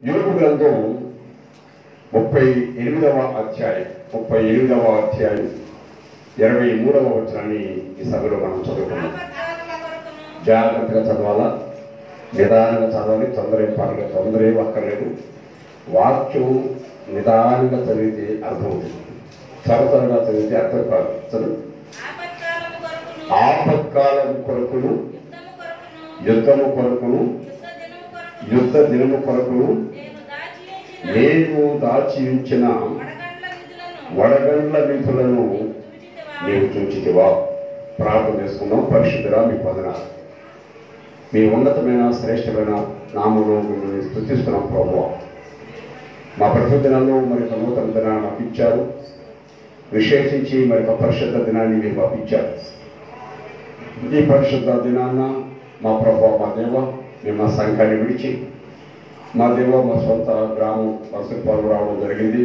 యోబు గ్రంథం 38వ అధ్యాయం 23వ వచనాన్ని ఈ సభలో మనం చదువుకున్నాం. జాగ్రత్తగా చదవాలా, నిదానంగా చదవాలి. తొందర ఏం అక్కర్లేదు. వాక్యం నిదానంగా చదివితే అర్థమవుతుంది, త్వరగా చదివితే అర్థం కాదు. చదువు. ఆపత్కాలం కొరకును, యుద్ధము కొరకును, యుద్ధ దినము కొరకును నేను దాచి ఉంచిన వడగండ్ల నిధులను నీవు చూచితివా. ప్రార్థన చేసుకున్నాం. పరిశుద్ధుడా, మీ వందనాలు. మీ ఉన్నతమైన శ్రేష్టమైన నామములో మిమ్మల్ని స్తుతిస్తున్నాం ప్రభువా. మా ప్రతి దినాల్లో మరి ఒక నూతన దినాన్ని మాకు ఇచ్చారు. విశేషించి మరి ఒక పరిశుద్ధ దినాన్ని మీరు మాకు ఇచ్చారు. ఈ పరిశుద్ధ దినాన్న మా ప్రభువా, మా దేవ, మేము మా సంఘాన్ని విడిచి మా దేవ మా సొంత గ్రామం వసతిపాలు రావడం జరిగింది.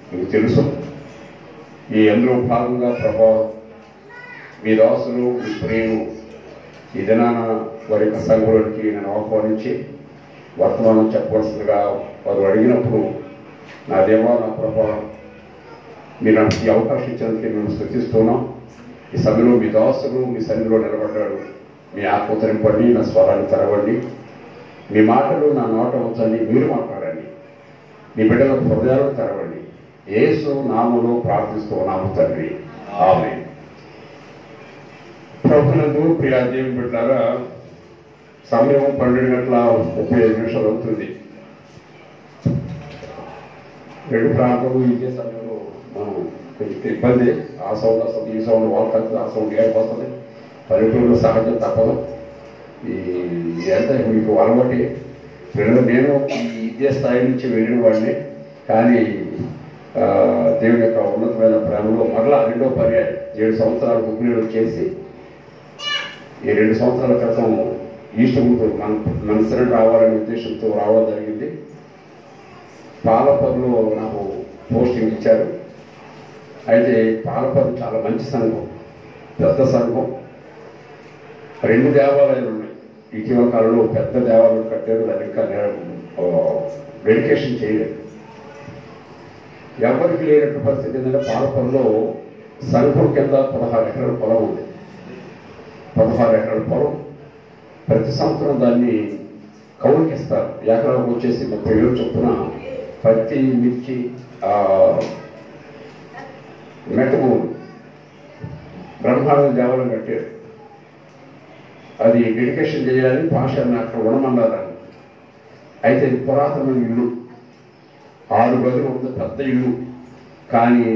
మీకు తెలుసు. ఈ అందులో భాగంగా ప్రభా మీ దాసులు, మీ ప్రియులు ఈ దినాన వారి యొక్క సంఘంలోనికి నేను ఆహ్వానించి వర్తమానం చెప్పవలసిందిగా వారు అడిగినప్పుడు, నా దేవా, నా ప్రభా, మీరు నాకు ఈ అవకాశం ఇచ్చినందుకు మేము స్తుతిస్తున్నాం. ఈ సమయంలో మీ దాసులు మీ సన్నిధిలో నిలబడ్డాడు. మీ ఆత్మతరింపండి, నా స్వరాన్ని తెరవండి. మీ మాటలు నా నోట ఉంచండి. మీరు మాట్లాడండి. మీ బిడ్డల హృదయాలను తెరవండి. యేసు నామములో ప్రార్థిస్తున్నాము తండ్రి, ఆమేన్. ప్రభునందు ప్రియ దేవుని బిడ్డలారా, సమయం 12:35 అవుతుంది. 2 ప్రాంతాలు ఇదే సమయంలో మనం కొంచెం ఇబ్బంది. ఆ సౌండ్ వస్తుంది, ఈ సౌండ్ వాళ్ళకి ఆ సౌండ్ ఏడు వస్తుంది. పల్లెటూరులో సహజం తప్పదు. ఇదంతా మీకు అలవాటి. నేను ఇదే స్థాయి నుంచి వెళ్ళిన వాడిని. కానీ దేవుని యొక్క ఉన్నతమైన ప్రేమలో మరలా 2వ పర్యాయం 7 సంవత్సరాలు హుబ్లీలో చేసి ఈ 2 సంవత్సరాల క్రితం ఈస్ట్ గుంటూరు మన సిరెంట్ రావాలనే ఉద్దేశంతో రావడం జరిగింది. పాలపర్లో నాకు పోస్టింగ్ ఇచ్చారు. అయితే పాలపర్రు చాలా మంచి సంఘం, పెద్ద సంఘం. 2 దేవాలయాలు ఉన్నాయి. ఇటీవల కాలంలో పెద్ద దేవాలయం కట్టారు. దాన్ని ఇంకా డెడికేషన్ చేయలేదు. ఎవరికి లేనట్టు పరిస్థితి ఏంటంటే పాలపల్లిలో సంఘం కింద 16 ఎకరాల పొలం ఉంది. 16 ఎకరాల పొలం. ప్రతి సంవత్సరం దాన్ని కౌలుకి ఇస్తారు. ఎకరాలకు వచ్చేసి 30,000 చొప్పున పత్తి, మిర్చి, మెట్టమూలు బ్రహ్మాండ దేవాలయం కట్టారు. అది డెడికేషన్ చేయాలి. పాషాన్ని అక్కడ ఉండమన్నారని. అయితే ఇది పురాతనమైన ఇల్లు, 6 గదులు ఉంది, పెద్ద ఇల్లు. కానీ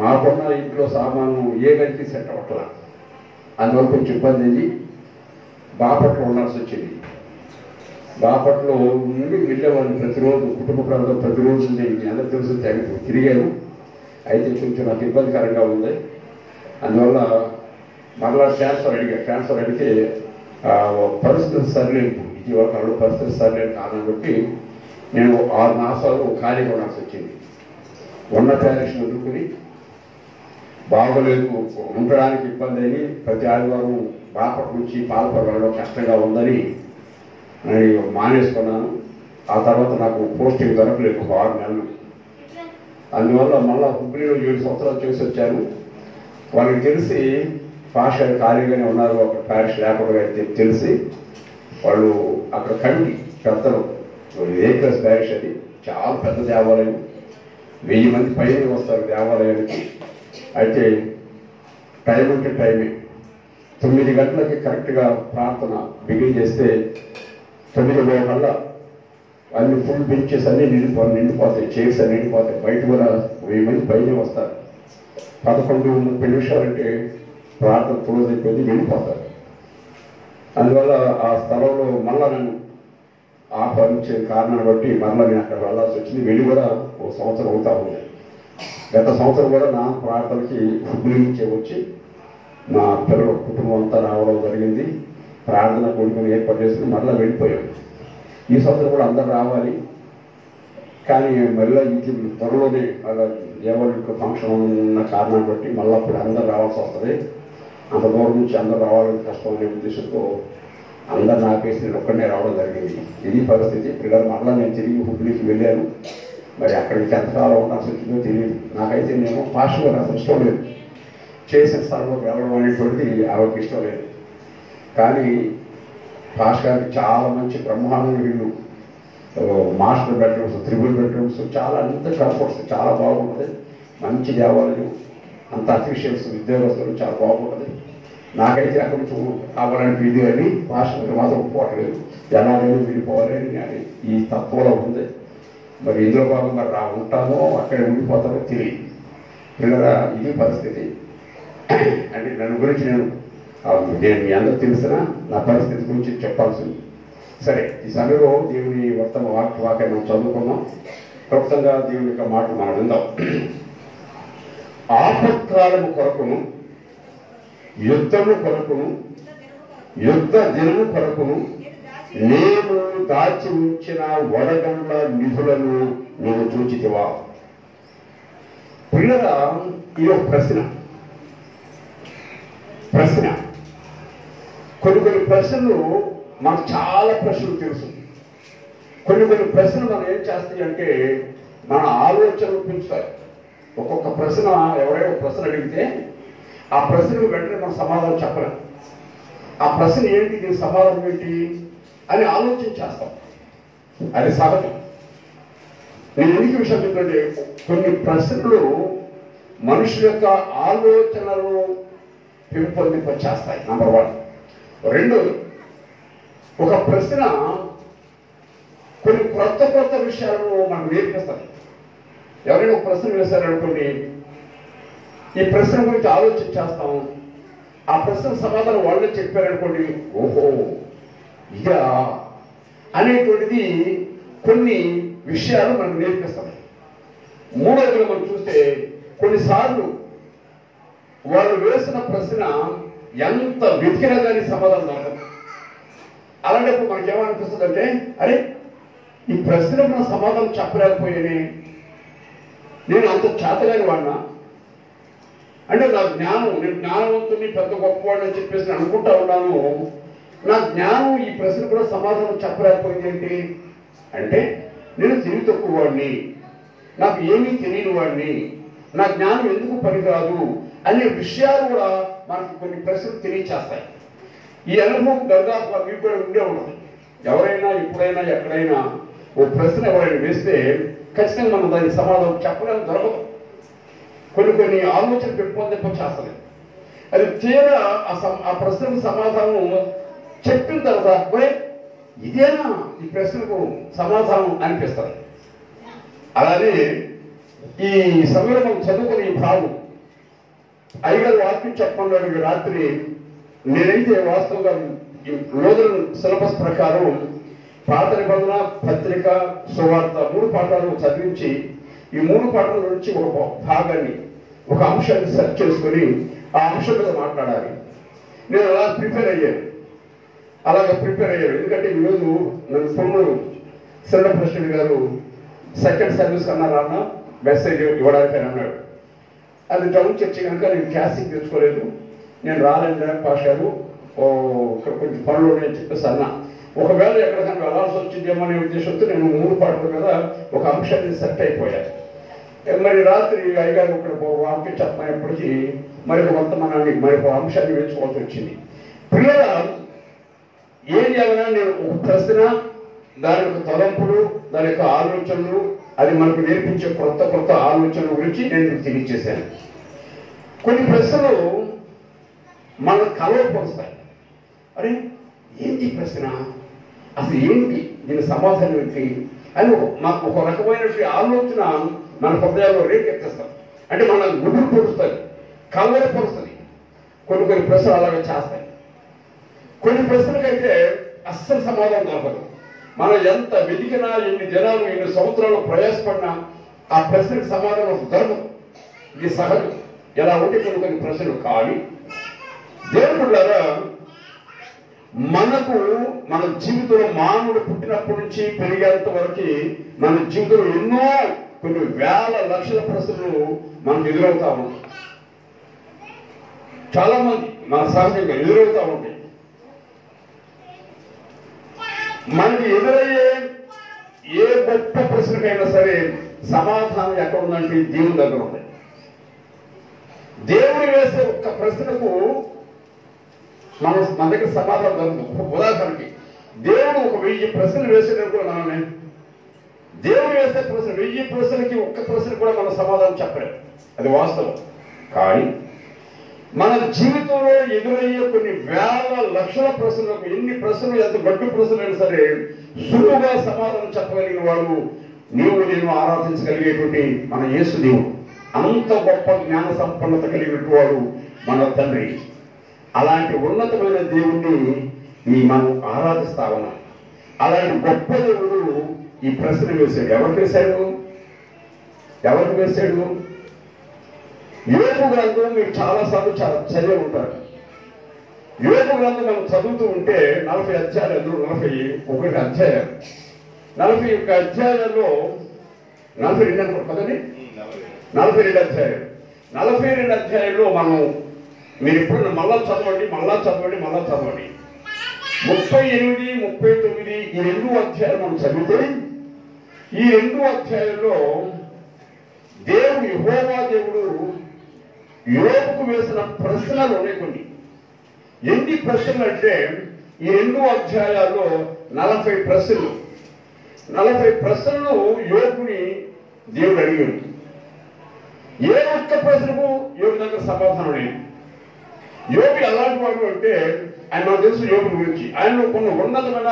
మాకున్న ఇంట్లో సామాను ఏ గదికి సెట్ అవ్వట్లా. అందువల్ల కొంచెం ఇబ్బంది అయింది. బాపట్లో ఉండాల్సి వచ్చింది. బాపట్లో నుండి వెళ్ళేవాళ్ళు ప్రతిరోజు, కుటుంబ ప్రాంతం ప్రతిరోజు అందరూ తెలుసు తిరిగారు. అయితే కొంచెం నాకు ఇబ్బందికరంగా ఉంది. అందువల్ల మరలా ట్రాన్స్ఫర్ అడిగితే పరిస్థితులు సరిలేదు. ఇటీవల కాలంలో పరిస్థితులు సరిలేదు కారణం బట్టి నేను 6 మాసాలు ఖాళీగా ఉండాల్సి వచ్చింది. ఉన్న ప్యారిషన్ వదులుకుని బాగోలేదు, ఉండడానికి ఇబ్బంది అయ్యి ప్రతి ఆదివారం బాపట్ల నుంచి పాలపర్రు వెళ్ళడం కష్టంగా ఉందని మానేసుకున్నాను. ఆ తర్వాత నాకు పోస్టింగ్ దొరకలేదు 6 నెలలు. అందువల్ల మళ్ళా హుబ్లీలో 7 సంవత్సరాలు చేసి వచ్చాను. వాళ్ళకి తెలిసి పాషా ఖాళీగానే ఉన్నారు, అక్కడ ప్యారిష్ లేకుండా తెలిసి వాళ్ళు అక్కడ కమిటీ పెద్దలు, ఏకస్ ప్యారిష్, అది చాలా పెద్ద దేవాలయం, 1000 మంది పైన వస్తారు దేవాలయానికి. అయితే టైం అంటే టైమే. 9 గంటలకి కరెక్ట్గా ప్రార్థన బిగిన్ చేస్తే 9:30 కల్లా అన్ని ఫుల్ బెంచెస్ అన్నీ నిండిపోతాయి, చైర్స్ అన్ని నిండిపోతాయి. బయట కూడా 1000 మంది పైనే వస్తారు. 11:30 అంటే ప్రార్థన క్లోజ్ అయిపోయింది, వెళ్ళిపోతారు. అందువల్ల ఆ స్థలంలో మళ్ళా నేను ఆహ్వానించే కారణాన్ని బట్టి మళ్ళీ నేను అక్కడ వెళ్ళాల్సి వచ్చింది. వెళ్ళి కూడా 1 సంవత్సరం అవుతా ఉంది. గత సంవత్సరం కూడా నా ప్రార్థనకి హుబ్లీ నుంచే వచ్చి మా పిల్లల కుటుంబం అంతా రావడం జరిగింది. ప్రార్థన కొడుకుని ఏర్పాటు చేసుకుని మళ్ళీ వెళ్ళిపోయాం. ఈ సంవత్సరం కూడా అందరు రావాలి. కానీ మళ్ళీ ఇది త్వరలోనే దేవాలయ ఫంక్షన్ ఉన్న కారణాన్ని బట్టి మళ్ళీ అప్పుడు అందరు రావాల్సి వస్తుంది. అంత దూరం నుంచి అందరు రావాలని కష్టం అనే ఉద్దేశంతో అందరు నాకేసి నేను ఒక్కడనే రావడం జరిగింది. ఇది పరిస్థితి. పిల్లలు మళ్ళీ నేను తిరిగి హుబ్లీకి వెళ్ళాను. మరి అక్కడికి ఎంతకాలం ఉండాల్సి వచ్చిందో తెలియదు. నాకైతే నేను పాస్టర్ నాకు ఇష్టం లేదు, చేసిన స్థలంలో వెళ్ళడం అనేటువంటిది ఆవిడకి ఇష్టం లేదు. కానీ పాస్టర్ గారికి చాలా మంచి బ్రహ్మాండ ఇల్లు, మాస్టర్ బెడ్రూమ్స్, 3 బెడ్రూమ్స్, చాలా అంత కంఫర్ట్స్, చాలా బాగుంటుంది. మంచి దేవాలయం, అంత అఫీషియల్స్, ఉద్యోగస్తులు చాలా బాగుంటుంది. నాకైతే అక్కడ నుంచి కావాలంటే ఇది అని పాస్టర్ మాత్రం ఒప్పుకోవట్లేదు. ఎలాగైనా విడిపోవాలని అని ఈ తత్వంలో ఉంది. మరి ఇందులో భాగం మరి ఉంటామో అక్కడ ఉండిపోతామో తెలియదు. పిల్లరా, ఇది పరిస్థితి. అంటే నన్ను గురించి నేను మీ అందరూ తెలిసిన నా పరిస్థితి గురించి చెప్పాల్సింది. సరే, ఈ సమయంలో దేవుని ఉత్తమ వాక్యం మనం చదువుకున్నాం. క్లుప్తంగా దేవుని యొక్క మాట మనం విందాం. ఆపత్కాలము కొరకును, యుద్ధము కొరకును, యుద్ధ దినము కొరకును నేను దాచి ఉంచిన వడగండ్ల నిధులను నువ్వు చూచితివా? పిల్లరా, ఇది ఒక ప్రశ్న. కొన్ని ప్రశ్నలు మనకు చాలా ప్రశ్నలు తెలుసు. కొన్ని ప్రశ్నలు మనం ఏం చేస్తాయి అంటే మన ఆలోచనలు పెంచుతాయి. ఒక్కొక్క ప్రశ్న, ఎవరైనా ప్రశ్న అడిగితే ఆ ప్రశ్నకు వెంటనే మనం సమాధానం చెప్పలేం. ఆ ప్రశ్న ఏంటి, దీని సమాధానం ఏంటి అని ఆలోచన చేస్తాం. అది సహజం. నేను ఎందుకు విషయం చెప్తుంటే, కొన్ని ప్రశ్నలు మనుషుల యొక్క ఆలోచనలు పెంపొందింపచేస్తాయి. నంబర్ 1. 2, ఒక ప్రశ్న కొన్ని కొత్త విషయాలను మనకు నేర్పిస్తాయి. ఎవరైనా ఒక ప్రశ్న వేశారనుకోండి, ఈ ప్రశ్న గురించి ఆలోచన చేస్తాం. ఆ ప్రశ్న సమాధానం వాళ్ళే చెప్పారనుకోండి, ఓహో ఇదా అనేటువంటిది కొన్ని విషయాలు మనకు నేర్పిస్తాయి. 3వదిగా మనం చూస్తే, కొన్నిసార్లు వాళ్ళు వేసిన ప్రశ్న ఎంత వెతికినా కానీ సమాధానం దొరకదు. అలాంటప్పుడు మనకేమనిపిస్తుంది అంటే, అరే ఈ ప్రశ్నకు నా సమాధానం చెప్పలేకపోయానే, నేను అంత చేతగాని వాడినా, అంటే నా జ్ఞానం, నేను జ్ఞానవంతుని పెద్ద గొప్పవాడిని అని చెప్పేసి అనుకుంటా ఉన్నాను. నా జ్ఞానం ఈ ప్రశ్న కూడా సమాధానం చెప్పలేకపోయింది ఏంటి అంటే, నేను తెలివి తక్కువ వాడిని, నాకు ఏమీ తెలియని వాడిని, నా జ్ఞానం ఎందుకు పనికిరాదు అనే విషయాలు కూడా మనకు కొన్ని ప్రశ్నలు తెలియచేస్తాయి. ఈ అనుభవం దాదాపు మీకు కూడా ఉండే ఉంటుంది. ఎవరైనా ఎప్పుడైనా ఎక్కడైనా ఓ ప్రశ్న ఎవరైనా వేస్తే ఖచ్చితంగా మనం దానికి సమాధానం చెప్పలేము, దొరకదు. కొన్ని ఆలోచన పెంపొందింపచేస్తుంది. అది తీరా ఆ ప్రశ్నకు సమాధానం చెప్పిన తర్వాత ఇదేనా ఈ ప్రశ్నకు సమాధానం అనిపిస్తుంది. అలానే ఈ సమయంలో మనం చదువుకునే ఈ భాగం అయ్యగారు వాక్యం చెప్పమన్నాడు. రాత్రి నేనైతే వాస్తవంగా లోదన్ సిలబస్ ప్రకారం పాత నిబంధన, పత్రిక, సువార్త 3 పాఠాలు చదివించి ఈ 3 పాఠాల నుంచి ఒక భాగాన్ని, ఒక అంశాన్ని సెర్చ్ చేసుకుని ఆ అంశం మీద మాట్లాడాలి. నేను అలా ప్రిపేర్ అయ్యాను. ఎందుకంటే ఈరోజు నన్ను పొన్నూరు సెంట్రల్ ప్రెసిడెంట్ గారు సెకండ్ సర్వీస్ అన్నారన్న మెసేజ్ ఇవ్వడానికి అన్నాడు. అది టౌన్ చర్చి కనుక నేను క్యాసింగ్ తెచ్చుకోలేదు, నేను రాలేను పాషారు, ఇక్కడ కొంచెం పనులు ఉన్నాయని చెప్పేసి అన్నా. ఒకవేళ ఎక్కడికైనా వెళ్ళాల్సి వచ్చిందేమో అనే ఉద్దేశంతో నేను 3 పాటల మీద ఒక అంశాన్ని సెట్ అయిపోయాను. మరి రాత్రి అయ్యగారు ఇక్కడ వాక్యం చెప్పినప్పటికీ మరి కొంతమంది మరి ఒక అంశాన్ని వేసుకోవాల్సి వచ్చింది. పిల్లల ఏది అయినా నేను ఒక ప్రశ్న, దాని యొక్క తలంపులు, దాని యొక్క ఆలోచనలు, అది మనకు నేర్పించే కొత్త ఆలోచనల గురించి నేను తెలియజేశాను. కొన్ని ప్రశ్నలు మన కలవపరుస్తాయి. అరే ఏంటి ప్రశ్న, అసలు ఏంటి, దీని సమాధానం ఏంటి అని మాకు ఒక రకమైనటువంటి ఆలోచన మన హృదయాల్లో రేకెత్తిస్తాం. అంటే మన గుడ్డు పొరుస్తుంది, కలవపరుస్తుంది. కొన్ని ప్రశ్నలు అలాగే చేస్తాయి. కొన్ని ప్రశ్నలకైతే అస్సలు సమాధానం దొరకదు. మనం ఎంత వెతికినా, ఎన్ని జనాలు, ఎన్ని సంవత్సరాలు ప్రయాసపడినా ఆ ప్రశ్నకు సమాధానం దొరకదు. ఇది సహజం. ఎలా ఉంటే కొన్ని ప్రశ్నలు. కానీ దేవుడులారా, మనకు మన జీవితంలో మానవుడు పుట్టినప్పటి నుంచి పెరిగేంత వరకు మన జీవితంలో ఎన్నో కొన్ని వేల లక్షల ప్రశ్నలు మనకు ఎదురవుతా ఉంటాయి. చాలా మంది మన సహజంగా ఎదురవుతా ఉంటాయి. మనకి ఎదురయ్యే ఏ గొప్ప ప్రశ్నకైనా సరే సమాధానం ఎక్కడ ఉందంటే దేవుని దగ్గర ఉంది. దేవుడు వేసే ఒక్క ప్రశ్నకు మన దగ్గర సమాధానం దొరుకుతుంది. ఉదాహరణకి దేవుడు ఒక 1000 ప్రశ్నలు వేసేటప్పుడు మనల్ని దేవుడు వేసే ప్రశ్న 1000 ప్రశ్నలకి ఒక్క ప్రశ్న కూడా మనం సమాధానం చెప్పలేం, అది వాస్తవం. కానీ మన జీవితంలో ఎదురయ్యే కొన్ని వేల లక్షల ప్రశ్నలకు ఎన్ని ప్రశ్నలు, ఎంత గడ్డు ప్రశ్నలైనా సరే సులువుగా సమాధానం చెప్పగలిగిన వాడు నీవు నేను ఆరాధించగలిగేటువంటి మన యేసు దేవుడు. అంత గొప్ప జ్ఞాన సంపన్నత కలిగినటువంటి వాడు మన తండ్రి. అలాంటి ఉన్నతమైన దేవుణ్ణి మనం ఆరాధిస్తా ఉన్నాం. అలాంటి గొప్ప దేవుడు ఈ ప్రశ్న వేశాడు. ఎవరికి వేశాడు? యోబు గ్రంథం మీరు చాలాసార్లు చదివి ఉంటారు. యోబు గ్రంథం మనం చదువుతూ ఉంటే 40 అధ్యాయాలు, 41 అధ్యాయాలు, 41 అధ్యాయాల్లో 42 అనుకోండి కదండి, 42 అధ్యాయాలు. 42 అధ్యాయాల్లో మనం మీరు ఎప్పుడు మళ్ళా చదవండి 38, 39 ఈ 2 అధ్యాయాలు మనం చదివితే ఈ 2 అధ్యాయాల్లో దేవుడు యెహోవా దేవుడు యోబుకు వేసిన ప్రశ్నలు ఉన్నాయి. కొన్ని ఎన్ని ప్రశ్నలు అంటే ఈ 2 అధ్యాయాల్లో 40 ప్రశ్నలు. 40 ప్రశ్నలు యోబుని దేవుడు అడిగాడు. ఏ ఒక్క ప్రశ్నకు యోబు దగ్గర సమాధానం లేదు. యోబు ఎలాంటి వాడు అంటే ఆయన నాకు తెలుసు యోబు గురించి. ఆయనలో కొన్ని ఉన్నతమైన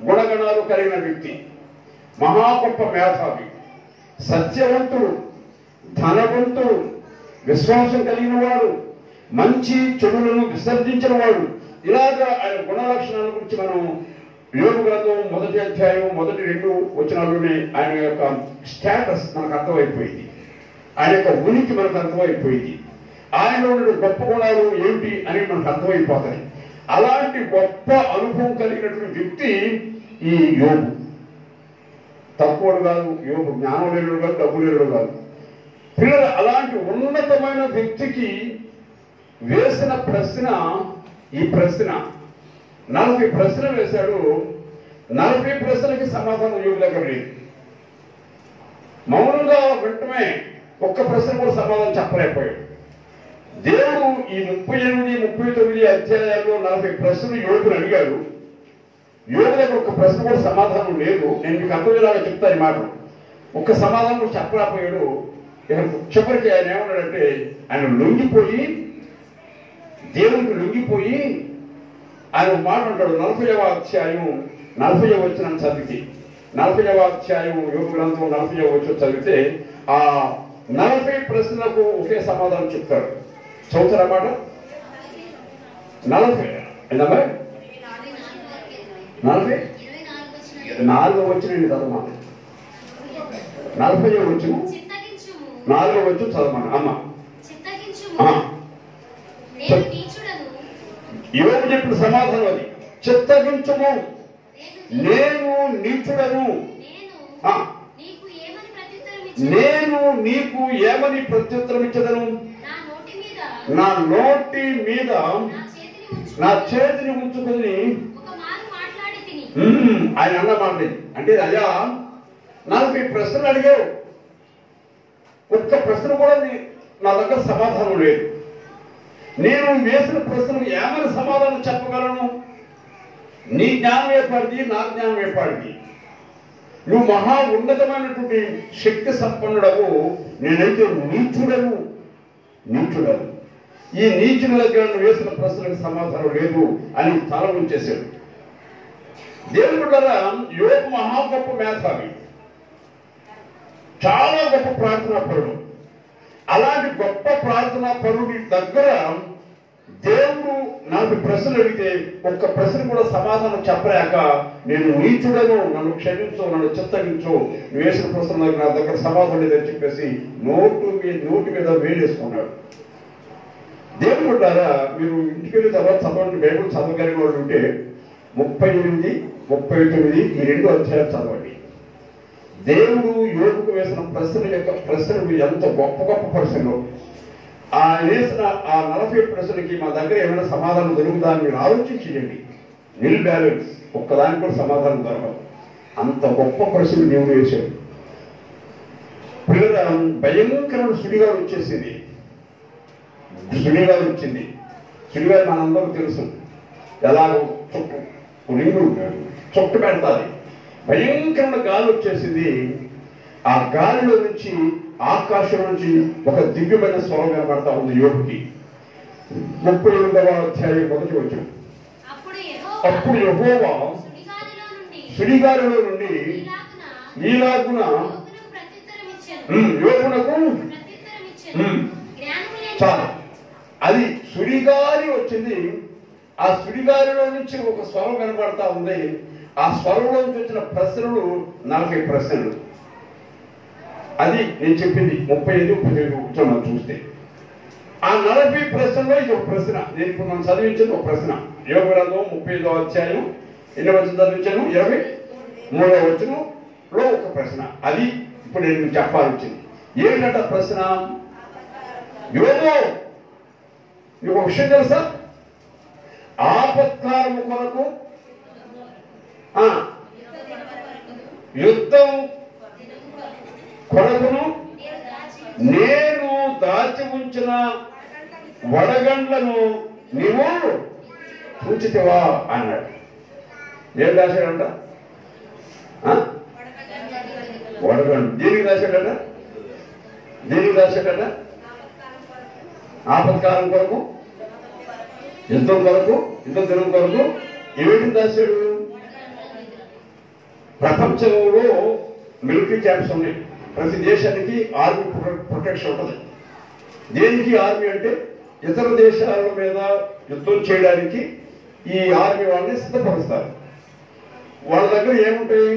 గుణగణాలు కలిగిన వ్యక్తి, మహా గొప్ప మేధావి, సత్యవంతుడు, ధనవంతుడు, విశ్వాసం కలిగిన వాడు, మంచి చెడులను విసర్జించిన వాడు. ఇలాగా ఆయన గుణ లక్షణాల గురించి మనం యోబు గ్రంథం 1వ అధ్యాయం 1-2 వచనాల్లోనే ఆయన యొక్క స్టేటస్ మనకు అర్థమైపోయింది, ఆయన యొక్క ఉనికి మనకు అర్థమైపోయింది, ఆయనలో ఉన్న గొప్ప గుణాలు ఏమిటి అని మనకు అర్థమైపోతాయి. అలాంటి గొప్ప అనుభవం కలిగినటువంటి వ్యక్తి ఈ యోబు. తక్కువడు కాదు యోబు, జ్ఞానం లేనుడు కాదు, డబ్బు లేనుడు కాదు. పిల్లలు అలాంటి ఉన్నతమైన వ్యక్తికి వేసిన ప్రశ్న ఈ ప్రశ్న. 40 ప్రశ్నలు వేశాడు. 40 ప్రశ్నలకి సమాధానం యోబు దగ్గర లేదు. మౌనంగా వింటమే ఒక్క ప్రశ్న కూడా సమాధానం చెప్పలేకపోయాడు. దేవుడు ఈ 38, 39 అధ్యాయాల్లో 40 ప్రశ్నలు యోబుని అడిగాడు. యోబు దగ్గర ఒక్క ప్రశ్న కూడా సమాధానం లేదు. నేను మీకు అర్థమయ్యేలాగా చెప్తాను ఈ మాట. ఒక్క సమాధానం కూడా చెప్పలేకపోయాడు. చివరికి ఆయన ఏమన్నాడంటే ఆయన లొంగిపోయి, దేవునికి లొంగిపోయి ఆయన మాట అంటాడు. 40వ అధ్యాయం 40వ వచనం చదివితే, 40వ అధ్యాయం యోబు గ్రంథం 40వ వచనం చదివితే ఆ 40 ప్రశ్నలకు ఒకే సమాధానం చెప్తాడు. చదువుతారా మాట? 40 ఏందమ్మా? 44వ వచనం చదవమా? 40వ వచనం 4వ వచనం చదవమా అమ్మ? యోబు చెప్పిన సమాధానం అది. చిత్తగించుము, నేను నీచుడను. నేను నీకు ఏమని ప్రత్యుత్తరం ఇచ్చదను? నా నోటి మీద నా చేతిని ఉంచుకుని ఆయన అన్న మాట అంటే, అయ్యా 40 ప్రశ్నలు అడిగావు, ఒక్క ప్రశ్న కూడా నా దగ్గర సమాధానం లేదు. నేను వేసిన ప్రశ్నకు ఏమైనా సమాధానం చెప్పగలను? నీ జ్ఞానం ఏర్పడింది, నా జ్ఞానం ఏర్పడింది. నువ్వు మహా ఉన్నతమైనటువంటి శక్తి సంపన్నుడవు, నేనైతే నీచుడను. ఈ నీచుల దగ్గర నువ్వు వేసిన ప్రశ్నలకు సమాధానం లేదు అని తల ఉంచేశాడు. దేవుడు ద్వారా యోబు మహా గొప్ప మేధావి, చాలా గొప్ప ప్రార్థనా పరుడు. అలాంటి గొప్ప ప్రార్థనా పరుడి దగ్గర దేవుడు 40 ప్రశ్నలు అడిగితే ఒక్క ప్రశ్న కూడా సమాధానం చెప్పలేక, నేను నీచుడను, నన్ను క్షమించు, నన్ను చిత్తగించు, నువ్వు వేసిన ప్రశ్న నా దగ్గర సమాధానం లేదని చెప్పేసి నోటి మీద వేలేసుకున్నాడు. దేవుడు ద్వారా మీరు ఇంటికి వెళ్ళిన తర్వాత చదవండి. బైబుల్ చదవగలిగిన వాళ్ళు ఉంటే 38, 39 ఈ 2 అధ్యాయాలు చదవండి. దేవుడు యోబుకు వేసిన ప్రశ్నలు ఎంత గొప్ప గొప్ప ప్రశ్నలు. ఆ వేసిన ఆ 40 ప్రశ్నలకి మా దగ్గర ఏమైనా సమాధానం దొరుకుతా అని మీరు ఆలోచించేయండి. నిల్ బ్యాలెన్స్, ఒక్కదానికి కూడా సమాధానం దొరకదు. అంత గొప్ప ప్రశ్నలు దేవుడు వేశాడు. పిల్లల భయంకరమైన సుడిగాలు వచ్చేసింది. సుడిగాలు వచ్చింది. సుడిగాలు మనందరూ తెలుసు, ఎలాగో చుట్టు పెడతాది. భయంకరమైన గాలి వచ్చేసింది. ఆ గాలిలో నుంచి, ఆకాశం నుంచి ఒక దివ్యమైన స్వరం కనబడతా ఉంది యోగుకి. 38వ అధ్యాయం 1వ వచనం. అప్పుడు యెహోవా సుడిగాలిలో నుండి ఈలాగున యోగునకు చాలు. అది సుడిగాలి వచ్చింది. ఆ సుడిగాలిలో నుంచి ఒక స్వరం కనబడతా ఉంది. ఆ స్వరంలో నుంచి వచ్చిన ప్రశ్నలు 40 ప్రశ్నలు. అది నేను చెప్పింది 35 మనం చూస్తే ఆ 40 ప్రశ్నలో ఇది ఒక ప్రశ్న. నేను ఇప్పుడు మనం చదివించింది ఒక ప్రశ్న. యోగ గ్రంథం 35వ అధ్యాయం ఎన్ని వచనం చదివించాను? 23వ వచనంలో ఒక ప్రశ్న. అది ఇప్పుడు నేను చెప్పాలి వచ్చింది. ఏంటంటే ప్రశ్న, యోగో నీకు ఒక విషయం తెలుసా? ఆపత్కారము కొరకు యుద్ధం కొరకును నేను దాచి ఉంచిన వడగండ్లను నీవు చూచితివా అన్నాడు. ఏం రాశాడంట? వడగండ్లు. దేనికి రాశాడట? దేనికి రాశాడట? ఆపత్కారం కొరకు, యుద్ధం కొరకు, యుద్ధం దినం కొరకు. ఏమిటి రాశాడు? ప్రపంచంలో మిలిటరీ క్యాంప్స్ ఉన్నాయి. ప్రతి దేశానికి ఆర్మీ ప్రొటెక్షన్ ఉంటుంది. దేనికి ఆర్మీ అంటే ఇతర దేశాల మీద యుద్ధం చేయడానికి ఈ ఆర్మీ వాళ్ళని సిద్ధపరుస్తారు. వాళ్ళ దగ్గర ఏముంటాయి?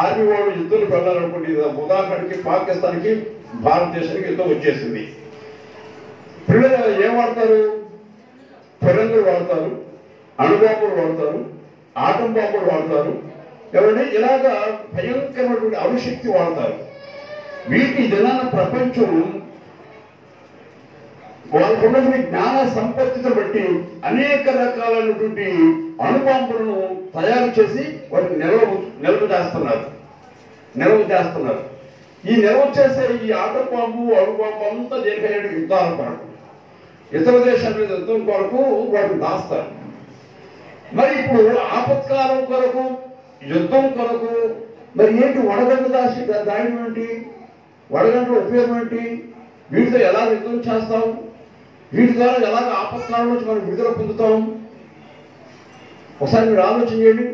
ఆర్మీ వాళ్ళు యుద్ధాలు వెళ్ళాలనుకోండి, ఉదాహరణకి పాకిస్తాన్కి భారతదేశానికి యుద్ధం వచ్చేసింది. పిల్లలు ఏం వాడతారు? ఫిరంగులు వాడతారు, అణుబాంబులు వాడతారు, ఆటం బాంబులు వాడతారు. ఎవరంటే ఇలాగా భయంకరమైనటువంటి అణుశక్తి వాడతారు. వీటి దినాన ప్రపంచం వాళ్ళకున్నటువంటి జ్ఞాన సంపత్తితో బట్టి అనేక రకాలైనటువంటి అణుబాంబులను తయారు చేసి వాటిని నిల్వ చేస్తున్నారు. ఈ నిల్వ చేసే ఈ ఆటం బాంబు, అణుబాంబు అంతా దేనికైనా యుద్ధాల కొరకు, ఇతర దేశాల మీద యుద్ధం కొరకు వాటిని దాస్తారు. మరి ఇప్పుడు ఆపత్కాలం కొరకు, యుద్ధం కొరకు మరి ఏంటి వడగండ్లు దాయడం ఏంటి? వడగండ్ల ఉపయోగం ఏంటి? వీటితో ఎలా యుద్ధం చేస్తాం? వీటి ద్వారా ఎలాగ ఆపత్కాలం నుంచి మనం విడుదల పొందుతాం? ఒకసారి మీరు ఆలోచన చేయండి.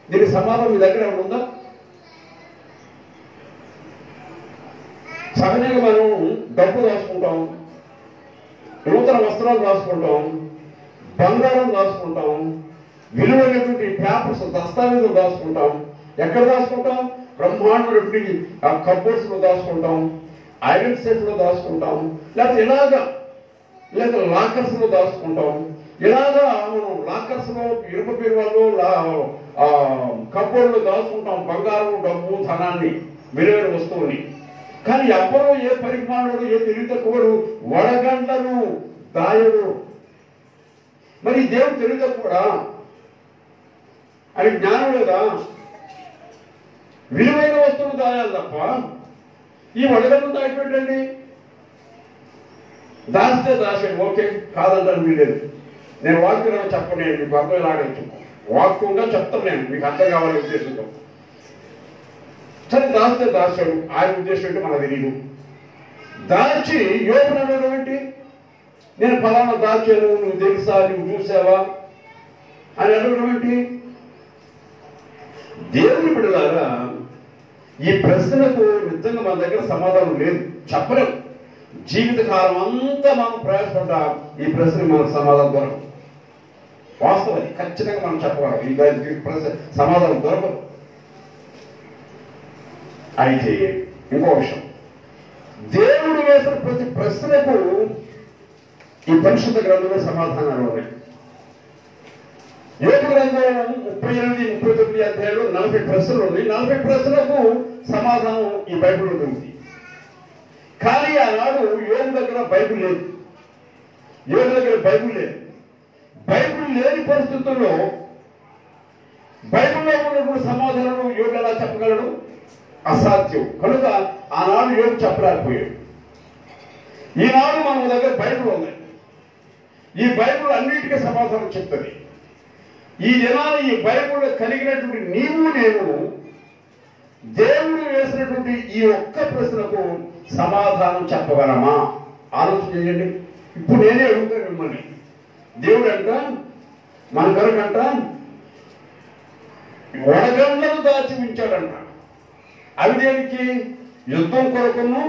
దీనికి సమాధానం మీ దగ్గర ఏమైనా ఉందా? సహజంగా మనం డబ్బు రాసుకుంటాం, నూతన వస్త్రాలు రాసుకుంటాం, బంగారం రాసుకుంటాం, విలువైనటువంటి పేపర్స్, దస్తావేజులు రాసుకుంటాం. ఎక్కడ రాసుకుంటాం? బ్రహ్మాండటువంటి కబోర్డ్స్ లో దాచుకుంటాం, ఐరన్ సేఫ్ లో దాచుకుంటాం, లేకపోతే లాకర్స్ లో దాచుకుంటాం. ఇలాగా మనం లాకర్స్ లో, ఇరుప బీరువాల్లో, కబోర్డ్ లో దాచుకుంటాం బంగారం, డబ్బు, ధనాన్ని, విలువైన వస్తువుని. కానీ ఎవరో ఏ పరిమాణుడు, ఏ తెలివి తక్కువడు వడగండ్లను దాయడు. మరి దేవుడు తెలివి తక్కువడా? అని జ్ఞానం లేదా? విలువైన వస్తువులు దాయాలి తప్ప ఈ వడగండ్లు దాచిపెట్టండి. దాస్తే దాచాడు, ఓకే, కాదంటాను వీలేదు. నేను వాక్యంలో చెప్పను, నేను మీకు అర్థం లాగచ్చు, వాక్యంగా చెప్తాను, నేను మీకు అర్థం కావాలనే ఉద్దేశంతో. సరే, దాస్తే దాచాడు, ఆయన ఉద్దేశం ఏంటి మనకు తెలియదు. దాచి యోగం అనడం ఏంటి? నేను ఫలానా దాచాను, నువ్వు తెలుసా, నువ్వు చూసావా అని అడగడం ఏంటి? దేవుని బిడ్డలారా, ఈ ప్రశ్నకు నిజంగా మన దగ్గర సమాధానం లేదు, చెప్పలేం. జీవితకాలం అంతా మనం ప్రయాసపడ్డా ఈ ప్రశ్న మనకు సమాధానం దొరకదు. వాస్తవం, ఖచ్చితంగా మనం చెప్పగలం, ఈ దానికి ప్రశ్న సమాధానం దొరకదు. అయితే ఇంకో విషయం, దేవుడు వేసిన ప్రతి ప్రశ్నకు ఈ పరిశుద్ధ గ్రంథంలో సమాధానాలు ఉన్నాయి. యోగ గ్రంథం 38, 39 అధ్యాయంలో 40 ప్రశ్నలు ఉన్నాయి. 40 ప్రశ్నలకు సమాధానం ఈ బైబిల్లో ఉంది. కానీ ఆనాడు యోగు దగ్గర బైబిల్ లేదు. బైబిల్ లేని పరిస్థితుల్లో బైబిల్లో ఉన్నటువంటి సమాధానం యోగు ఎలా చెప్పగలడు? అసాధ్యం. కనుక ఆనాడు యోగు చెప్పలేకపోయాడు. ఈనాడు మన దగ్గర బైబిల్ ఉంది. ఈ బైబిల్ అన్నిటికీ సమాధానం చెప్తుంది. ఈ దినాన ఈ బైబిల్ కలిగినటువంటి నీవు నేను దేవుడు వేసినటువంటి ఈ ఒక్క ప్రశ్నకు సమాధానం చెప్పగలమా? ఆలోచన చేయండి. ఇప్పుడు నేనే అడుగుతాను మిమ్మల్ని. దేవుడు అంట మన కొరకంట వడగండ్లను దాచి ఉంచాడంట. అవి దేనికి? యుద్ధం కొరకును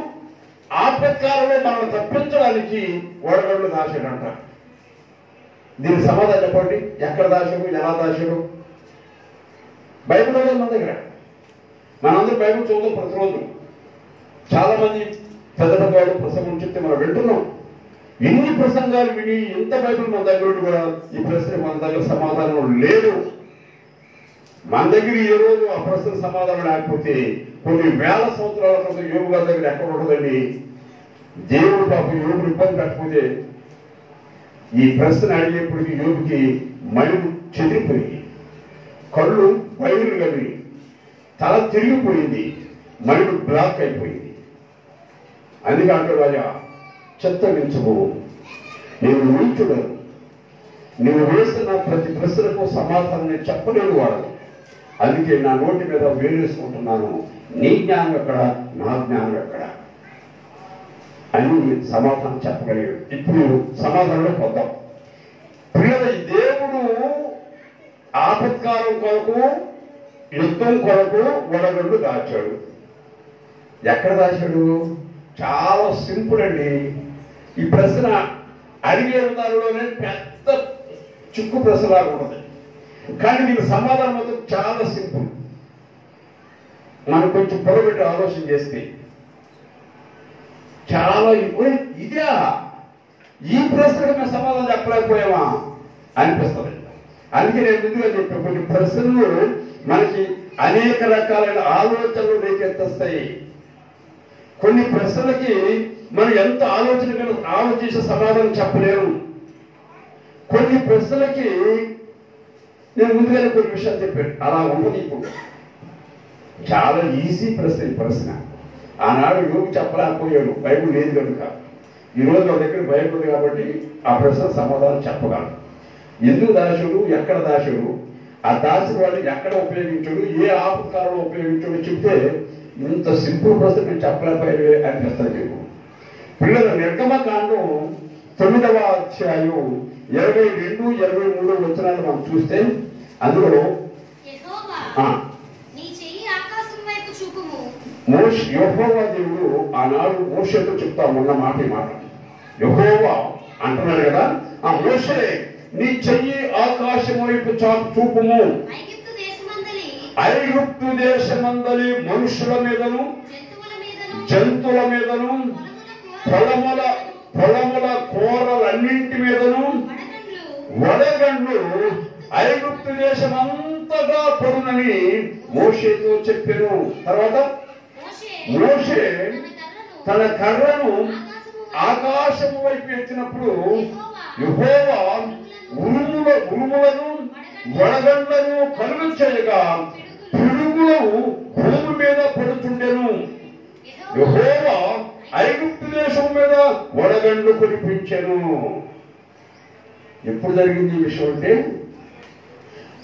ఆపత్కాలంలో మనల్ని తప్పించడానికి వడగండ్లు దాచాడంట. దీనికి సమాధానం చెప్పండి. ఎక్కడ దాచాడు? ఎలా దాచాడు? బైబిల్లో మన దగ్గర. మనందరూ బైబిల్ చదువుతాం ప్రతిరోజు. చాలా మంది పెద్ద పెద్దవాళ్ళు ప్రసంగం చెప్తే మనం వింటున్నాం. ఎన్ని ప్రసంగాలు విని ఎంత బైబిల్ మన దగ్గర కూడా ఈ ప్రశ్న మన దగ్గర సమాధానం లేదు. మన దగ్గర ఏ రోజు ఆ ప్రశ్న సమాధానం లేకపోతే కొన్ని వేల సంవత్సరాల క్రితం యోగు గారి దగ్గర ఎక్కడ ఉండదండి. దేవుడు పాపం యోగుని ఇబ్బంది పెట్టకపోతే ఈ ప్రశ్న అడిగేప్పటికీ యోగుకి మైండ్ చెదిరిపోయింది, కళ్ళు బయలు కలిగి, తల తిరిగిపోయింది, మైండ్ బ్లాక్ అయిపోయింది. అందుకే అంటాడు, రాజా చిత్తగించుకో, నేను నీచుడను, నువ్వు వేసిన ప్రతి ప్రశ్నకు సమాధానం నేను చెప్పలేను వాడు. అందుకే నా నోటి మీద వేరేసుకుంటున్నాను. నీ జ్ఞానం ఎక్కడ, నా జ్ఞానం ఎక్కడ అని సమాధానం చెప్పగలిగాడు. ఇప్పుడు సమాధానంలో పొందాం. పిల్లల దేవుడు ఆపత్కాలం కొరకు, యుద్ధం కొరకు వడగండ్లు దాచాడు. ఎక్కడ దాచాడు? చాలా సింపుల్ అండి. ఈ ప్రశ్న అడిగే దానిలోనే పెద్ద చిక్కు ప్రశ్నలాగా ఉంటుంది. కానీ దీని సమాధానం మొత్తం చాలా సింపుల్. మనం కొంచెం పొరబెట్టి ఆలోచన చేస్తే చాలా ఇదే ఈ ప్రశ్నకు మేము సమాధానం చెప్పలేకపోయామా అనిపిస్తుంది. అందుకే నేను ముందుగా చెప్పాను, కొన్ని ప్రశ్నలు మనకి అనేక రకాలైన ఆలోచనలు రేకెత్తిస్తాయి. కొన్ని ప్రశ్నలకి మనం ఎంత ఆలోచించే సమాధానం చెప్పలేరు. కొన్ని ప్రశ్నలకి నేను ముందుగానే కొన్ని విషయాలు చెప్పాను. అలా ఉండదు. ఇప్పుడు చాలా ఈజీ ప్రశ్న. ఈ ప్రశ్న ఆనాడు యోగు చెప్పలేకపోయాడు, బైబిల్ లేదు కనుక. ఈరోజు నా దగ్గర బైబిల్ ఉంది కాబట్టి ఆ ప్రశ్న సమాధానం చెప్పగలను. ఎందుకు దాచుడు, ఎక్కడ దాచుడు, ఆ దాచిన వాడిని ఎక్కడ ఉపయోగించాడు, ఏ ఆపత్కాలంలో ఉపయోగించాడు చెప్తే ఇంత సింపుల్ ప్రశ్న నేను చెప్పలేకపోయాడు అనిపిస్తుంది మీకు. పిల్లల నిర్గమకాండం 9వ అధ్యాయం 22, 23 వచనాలు మనం చూస్తే అందులో యెహోవా దేవుడు ఆనాడు మోషేతో చెప్తా ఉన్న మాట యెహోవా అంటున్నాడు కదా, ఆ మోషే నీ చెయ్యి ఆకాశం వైపు చూపుము, ఐగుప్తు దేశమందలి మనుషుల మీదను జంతువుల మీదను పొలముల కూరలన్నింటి మీదను వడగండ్లు ఐగుప్తు దేశం అంతటా పడునని మోషేతో చెప్పాను. తర్వాత మోషే తన కర్రను ఆకాశం వైపు ఎత్తినప్పుడు యెహోవా ఉరుములను వడగండ్లను కలుగు చేయగా పిడుగులు భూమి మీద పడుతుండెను. యెహోవా ఐగుప్తు దేశం మీద వడగండ్లు కురిపించెను. ఎప్పుడు జరిగింది ఈ విషయం అంటే,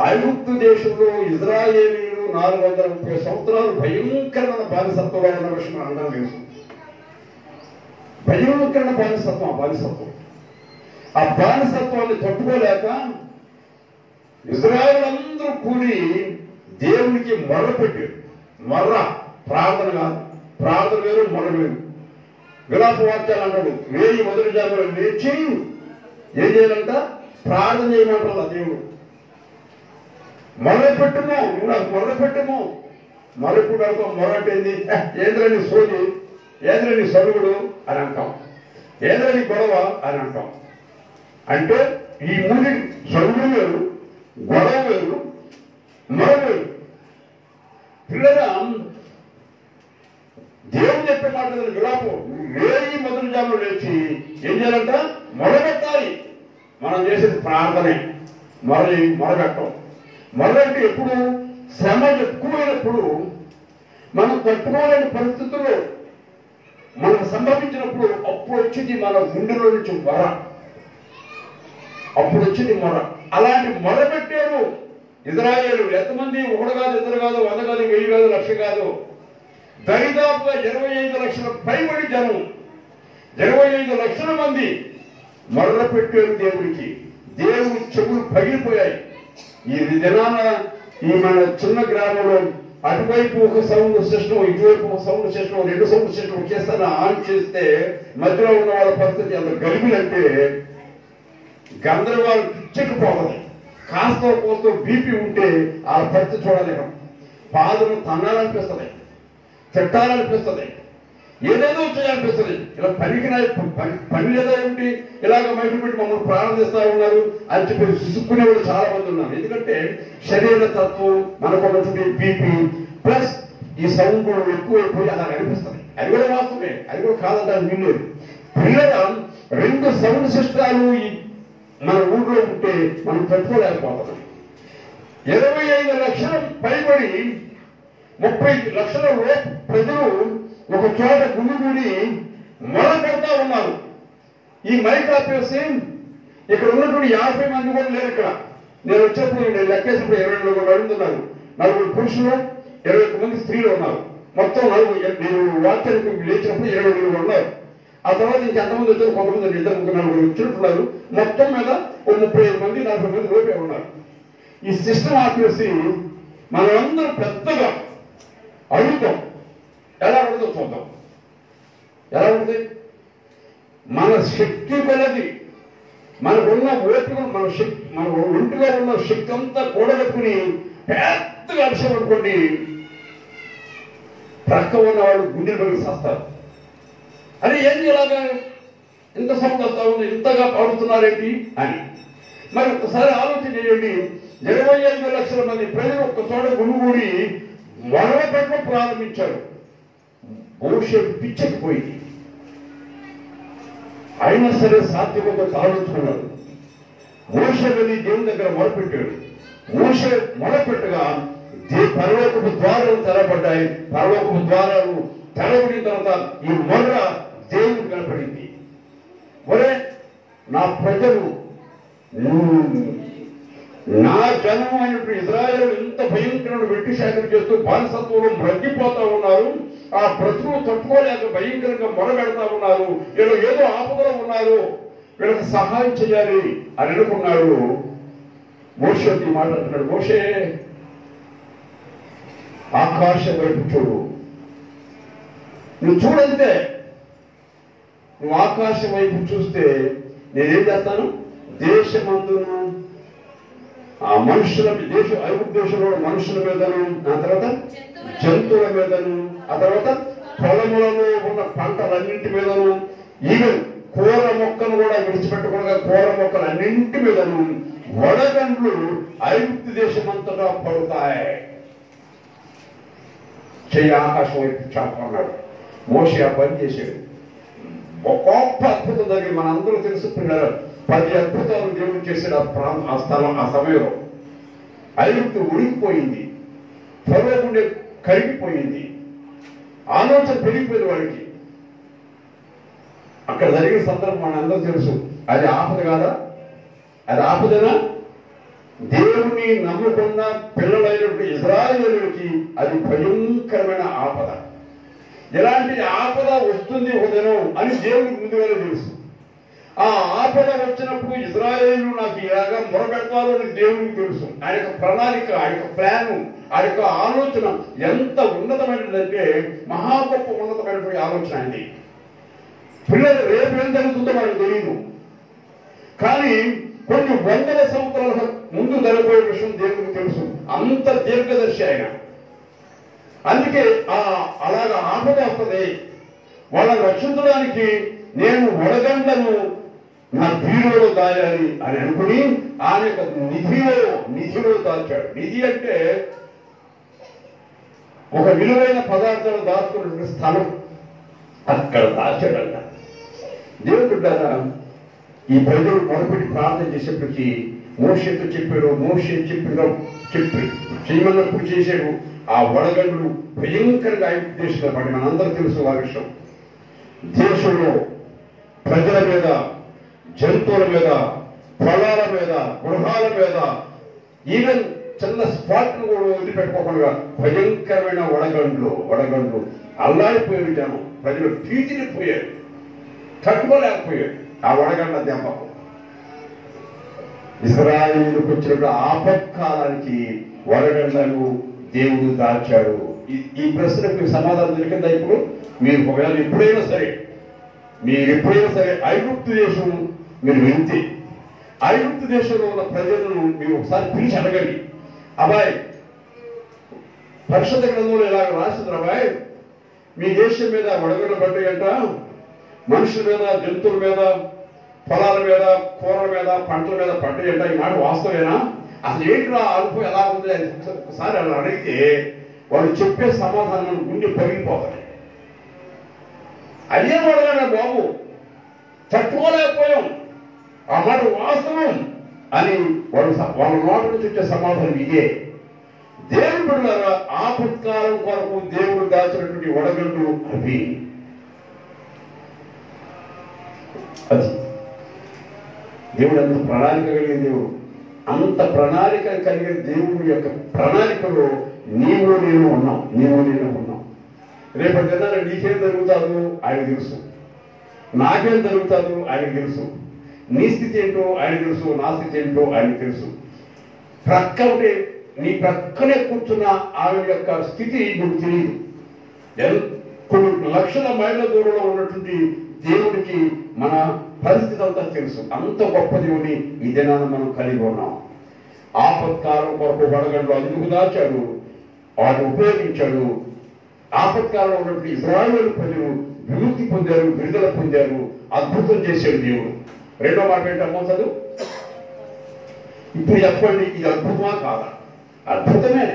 ఐగుప్తు దేశంలో ఇజ్రాయేలీలు 430 సంవత్సరాలు భయంకరమైన బానిసత్వంలో ఉన్న విషయం అందరం తెలుసు. భయంకరమైన బానిసత్వం. ఆ బానిసత్వాన్ని తట్టుకోలేక ఇజ్రాయేలందరూ కూడి దేవునికి మొర్రపెట్టారు. ప్రార్థన కాదు, ప్రార్థన వేరు, మొర్ర వేరు. విలాప వాక్యాలు అన్నాడు, 1000 మొదటి జాములో లేచి ఏం చేయాలంట? ప్రార్థన చేయమంటారు. ఆ దేవుడు మొర్రపెట్టుము, నువ్వు నాకు మొర్రపెట్టుము. మొరప్పుడు పెడతాం. మొరటేంది? ఏంద్రని సోది, ఏంద్రని సరుగుడు అని అంటాం, ఏంద్రని గొడవ అని అంటాం. అంటే ఈ మూడి సరుగుడు వేరు, గొడవ వేరు, మొర వేరు. పిల్లల దేవుడు చెప్పే మాట విలాపం 1000 మొదటి జాములు లేచి ఏం చేయాలంట? మొరపెట్టాలి. మనం చేసేది ప్రార్థనే, మొరపెట్టం. మొదలంటే ఎప్పుడు శ్రమ ఎక్కువైనప్పుడు, మనం తట్టుకోలేని పరిస్థితుల్లో మనకు సంభవించినప్పుడు అప్పుడు వచ్చింది మన గుండెలో నుంచి మొర, అప్పుడు వచ్చింది మొర. అలాంటి మొర పెట్టారు ఇజ్రాయేలు. ఎంతమంది? ఒకడు కాదు, ఇద్దరు కాదు, 100 కాదు, 1000 కాదు, 1,00,000 కాదు, దరిదాపుగా 25 లక్షల పైబడి జనం, 25 లక్షల మంది మొర్ర పెట్టారు దేవుడికి. దేవుడి చెవులు పగిలిపోయాయి. ఈ దినాన ఈ మన చిన్న గ్రామంలో అటువైపు ఒక సౌండ్ సిస్టమ్, ఇటువైపు ఒక సౌండ్ సిస్టమ్, 2 సౌండ్ సిస్టమ్ ఒకేసారి ఆన్ చేస్తే మధ్యలో ఉన్న వాళ్ళ పరిస్థితి ఎంత గలిబిలంటే గందరగోళం పిచ్చెక్కిపోవాలి. కాస్త కోస్తో బీపీ ఉంటే ఆ పరిస్థితి చూడలేము. పాదము తన్నాలనిపిస్తుంది, తిట్టాలనిపిస్తుంది, ఏదేదో చేయాలనిపిస్తుంది. ఇలా పని లేదా ఏమిటి, ఇలాగ మైకు పెట్టి మమ్మల్ని ప్రారంభిస్తా ఉన్నారు అని చెప్పి సుసుక్కునేవాళ్ళు చాలా మంది ఉన్నారు. ఎందుకంటే శరీర తత్వం, మనకున్నటువంటి బీపీ ప్లస్ ఈ సౌండ్ ఎక్కువైపోయి అలా అనిపిస్తుంది. అది కూడా వాస్తవమే, అది కూడా కాదంటారు వీళ్ళేది. పిల్లల 2 సౌండ్ సిస్టాలు మన ఊళ్ళో ఉంటే మనం తట్టుకోలేకపోతున్నాం. 25 లక్షల పైబడి 30 లక్షల ప్రజలు ఒక చోట గుమిగూడి మొర పెడతా ఉన్నారు. ఈ మైక్ ఆపేసి ఇక్కడ ఉన్నటువంటి 50 మంది కూడా లేరు. ఇక్కడ నేను వచ్చేప్పుడు నేను లెక్కేసినప్పుడు 22 అడుగుతున్నారు. 4 పురుషులు, 21 మంది స్త్రీలు ఉన్నారు. మొత్తం 4. నేను వాక్యానికి లేచినప్పుడు 22 ఉన్నారు. ఆ తర్వాత ఇంకెంతమంది వచ్చారు, కొంతమంది 2, 3, 4 వచ్చినట్టున్నారు. మొత్తం మీద 35 మంది, 40 మంది లోపే ఉన్నారు. ఈ సిస్టమ్ ఆపేసి మనమందరం పెద్దగా అడుగుతాం. ఎలా ఉంటుందో చూద్దాం. ఎలా ఉంటుంది? మన శక్తి కొలది, మనకున్న ఓపిక, మన ఒంటిలో ఉన్న శక్తి అంతా కూడగట్టుకుని పెద్దగా అరిసం అనుకోండి, ప్రక్క ఉన్న వాళ్ళు గుండెలు పగిలి చేస్తారు. అని ఏం ఇలాగా ఇంత సౌండ్ వస్తా ఉంది, ఇంతగా పాడుతున్నారేంటి అని. మరి ఒక్కసారి ఆలోచన చేయండి. 25 లక్షల మంది ప్రజలు ఒక్క చోట గుమిగూడి మొదలు పెట్టడం ప్రారంభించారు. భవిష్యత్తు పిచ్చెక్కిపోయింది. అయినా సరే సాధ్యమంతా ఆలోచుకున్నాడు. మోషే వెళ్ళి దేవుని దగ్గర మొరపెట్టాడు. మోషే మొరపెట్టగా పరలోకపు ద్వారాలు తెరబడ్డాయి. పరలోకపు ద్వారాలు తెరబడిన తర్వాత ఈ మొర్ర దేవుడు కనపడింది. ఒరే నా ప్రజలు, నా జనం అయినటువంటి ఇజ్రాయేలు ఇంత భయంకరమైన వెట్టి శాఖలు చేస్తూ బానిసత్వంలో మ్రగ్గిపోతా ఉన్నారు. ఆ బ్రతుకులు తట్టుకోలేక భయంకరంగా మొరబెడతా ఉన్నారు. వీళ్ళు ఏదో ఆపదలో ఉన్నారు, వీళ్ళకి సహాయం చేయాలి అని అనుకున్నాడు. మోషేకి మాట్లాడుతున్నాడు. మోషే ఆకాశం వైపు చూడు. నువ్వు చూడంతే, నువ్వు ఆకాశం వైపు చూస్తే నేనేం చేస్తాను? దేశమందును ఆ మనుషుల ఐగుప్తు దేశంలో మనుషుల మీదను, ఆ తర్వాత జంతువుల మీదను, ఆ తర్వాత పొలములలో ఉన్న పంటలన్నింటి మీదను, ఈవెన్ కూర మొక్కను కూడా విడిచిపెట్టకుండా కూర మొక్కలు అన్నింటి మీదను వడగండ్లు ఐగుప్తు దేశమంతటా పడుతాయి. చెయ్యి ఆకాశం వైపు చాపన్నాడు. మోషే ఆ పని చేశాడు. ఒక గొప్ప అద్భుతం జరిగి మనందరూ తెలుసుకున్నారు. 10 అద్భుతాలు దేవుడు చేశాడు ఆ స్థలం, ఆ సమయంలో. ఐగుప్తు ఉడికిపోయింది, ఫరోగుండె కరిగిపోయింది, ఆలోచన పెరిగిపోయింది వాడికి. అక్కడ జరిగిన సందర్భం మనందరూ తెలుసు. అది ఆపద కాదా? అది ఆపదనా? దేవుని నమ్ముకున్న పిల్లలైనటువంటి ఇజ్రాయేలుకి అది భయంకరమైన ఆపద. ఎలాంటి ఆపద వస్తుంది ఒక దినం అని దేవుడికి ముందుగానే తెలుసు. ఆ ఆపద వచ్చినప్పుడు ఇజ్రాయేలు నాకు ఇలాగా మొరపెడతారు అని దేవుడికి తెలుసు. ఆయన యొక్క ప్రణాళిక, ఆయన యొక్క ప్లాను, ఆయన యొక్క ఆలోచన ఎంత ఉన్నతమైనదంటే మహా గొప్ప ఉన్నతమైనటువంటి ఆలోచన అండి. పిల్లలు రేపు ఏం జరుగుతుందో మనకు తెలియదు, కానీ కొన్ని వందల సంవత్సరాల ముందు జరగబోయే విషయం దేవుడికి తెలుసు. అంత దీర్ఘదర్శి ఆయన. అందుకే అలాగా ఆపద వస్తుంది. వాళ్ళని రక్షించడానికి నేను వడగండ్లను నా బీరులో దాయాలి అని అనుకుని ఆయన యొక్క నిధిలో దాచాడు. నిధి అంటే ఒక విలువైన పదార్థాలు దాచుకున్నటువంటి స్థలం, అక్కడ దాచాడంట. దేవుడు ఈ ప్రజలు మొదలుపెట్టి ప్రార్థన చేసేప్పటికీ మోషేతో చెప్పాడు. మోషే చెప్పి చేయమన్నప్పుడు చేశాడు. ఆ వడగండ్లు భయంకరంగా ఐగుప్తు దేశంలో పడి మనందరూ తెలుసు ఆ విషయం. దేశంలో ప్రజల మీద, జంతువుల మీద, పొలాల మీద, గృహాల మీద, ఈవెన్ చిన్న స్పాట్ను కూడా వదిలిపెట్టుకోకుండా భయంకరమైన వడగండ్లు అల్లాడిపోయారు జనం. ప్రజలు పీచిపోయారు, తట్టుకోలేకపోయారు ఆ వడగండ్ల దెబ్బకు. ఇశ్రాయేలుకు వచ్చినప్పుడు ఆపత్కాలానికి వడగండ్లను దేవుడు దాచాడు. ఈ ప్రశ్నకు సమాధానం దొరికిందా? ఇప్పుడు మీరు ఒకవేళ ఎప్పుడైనా సరే ఐగుప్తు దేశం మీరు వెళ్తే, ఐగుప్తు దేశంలో ఉన్న ప్రజలను మీరు ఒకసారి పిలిచి అడగండి, అబ్బాయి పరిశుద్ధ గ్రంథంలో ఇలాగ రాసింది, అబ్బాయి మీ దేశం మీద వడగండ్లు పడ్డాయంట, మనుషుల మీద, జంతువుల మీద, పొలాల మీద, కూరల మీద, పంటల మీద పడ్డాయంట. ఈ మాట వాస్తవేనా? అసలు ఏంటిరా అనుభవం ఎలా ఉంది అని ఒకసారి అలా అడిగితే వాళ్ళు చెప్పే సమాధానం గుండె పగిలిపోతాయి. అదే వడగండ్ల బాబు, తట్టుకోలేకపోయాం, ఆ మాట వాస్తవం అని వాళ్ళ నోట నుంచి వచ్చే సమాధానం ఇదే. దేవుడు బిడ్డలారా, ఆపత్కాలం కొరకు దేవుడు దాచినటువంటి వడగండ్లు అవి. అది దేవుడు అంత ప్రణాళిక కలిగిన దేవుడు. అంత ప్రణాళిక కలిగిన దేవుడి యొక్క ప్రణాళికలో నీవు నేను ఉన్నాం. రేపటి దినాన నీకేం జరుగుతాదో ఆయన తెలుసు, నాకేం జరుగుతాదో ఆయన తెలుసు, నీ స్థితి ఏంటో ఆయన తెలుసు, నా స్థితి ఏంటో ఆయన తెలుసు. ప్రక్క ఉంటే నీ ప్రక్కనే కూర్చున్న ఆమె యొక్క స్థితి నీకు తెలియదు. కొన్ని లక్షల మైళ్ళ దూరంలో ఉన్నటువంటి దేవుడికి మన పరిస్థితి అంతా తెలుసు. అంత గొప్ప దేవుని ఈ దినాన మనం కలిగి ఉన్నాం. ఆపత్కాలం కొరకు వడగండ్లు అందుకు దాచాడు, వాటిని ఉపయోగించాడు. ఆపత్కాలంలో ఉన్నటువంటి ఇశ్రాయేలు ప్రజలు విముక్తి పొందారు, విడుదల పొందారు, అద్భుతం చేశాడు దేవుడు. రెండో మాట ఏంటమ్మో చదువు. ఇప్పుడు చెప్పండి, ఇది అద్భుతమా కాదా? అద్భుతమే,